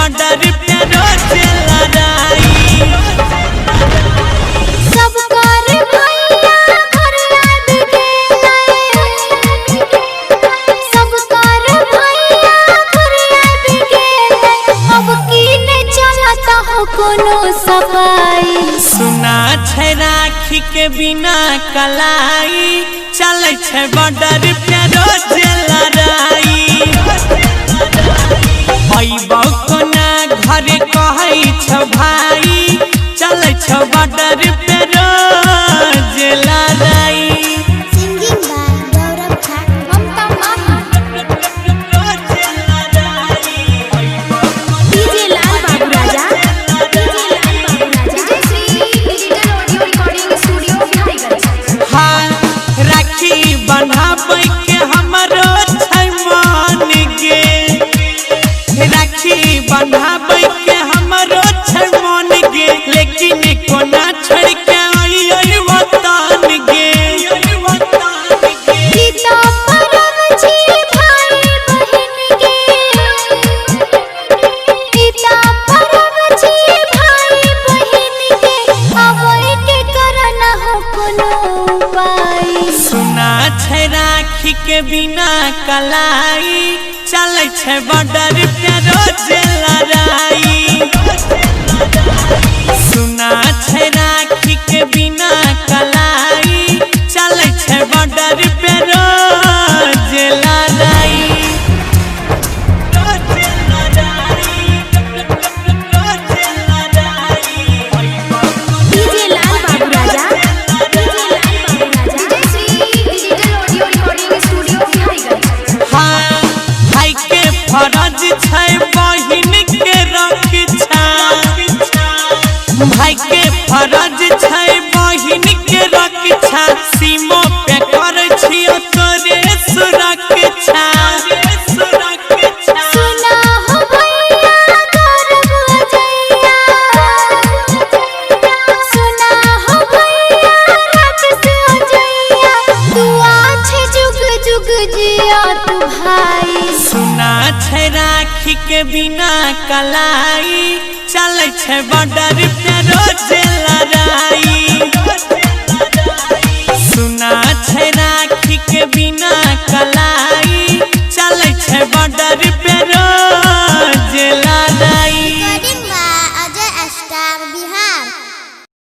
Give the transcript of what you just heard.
Border पे रोज लड़ाई। सब कर भैया घर याद गेलै, सब कर भैया घर याद गेलै, अब की नहीं चलत हो कोनो सफाई। सुना छै राखी के बिना कलाई, चले छै बॉर्डर पे रोज लड़ाई। अइबो कोना घर कहै छ भाई, चले छ बॉर्डर पे रोज लड़ाई। सिंगिंग बाय गौरव ठाकुर, ममता माही, DJ Lal Babu Raja, DJ Lal Babu Raja, DJ Shri digital audio recording studio Bihariganj. हाँ राखी बन्हाबै के हमरो छै मन गे, राखी बन्हाबै के हमरो छै मन गे, लेकिन कोना छोड़ के आई वतन गे। गीता परब छी भाई बहन के, गीता परब छी भाई बहन के, अबै के करना हो कोनो उपाय। सुना छै राखी के बिना कलाई, चले छै बॉर्डर पे रोज लड़ाई। सुना छै राखी के बिना कलाई, चले छै बॉर्डर पे रोज लड़ाई। DJ Lal Babu Raja, DJ Lal Babu Raja, DJ Shri digital audio recording studio Bihariganj. हाँ भाई के फरज छै बहिन के रक्षा, भाई के फरज छै बहिन के रक्षा, सीमा पे करे छियो तोरे सुरक्षा। सुना हो भैया गौरव अजैया, सुना हो भैया राकेश अजैया, दुआ छै जुग जुग जिया तू भाई। सुना छै राखी के बिना कलाई, चले छै बॉर्डर पे रोज लड़ाई।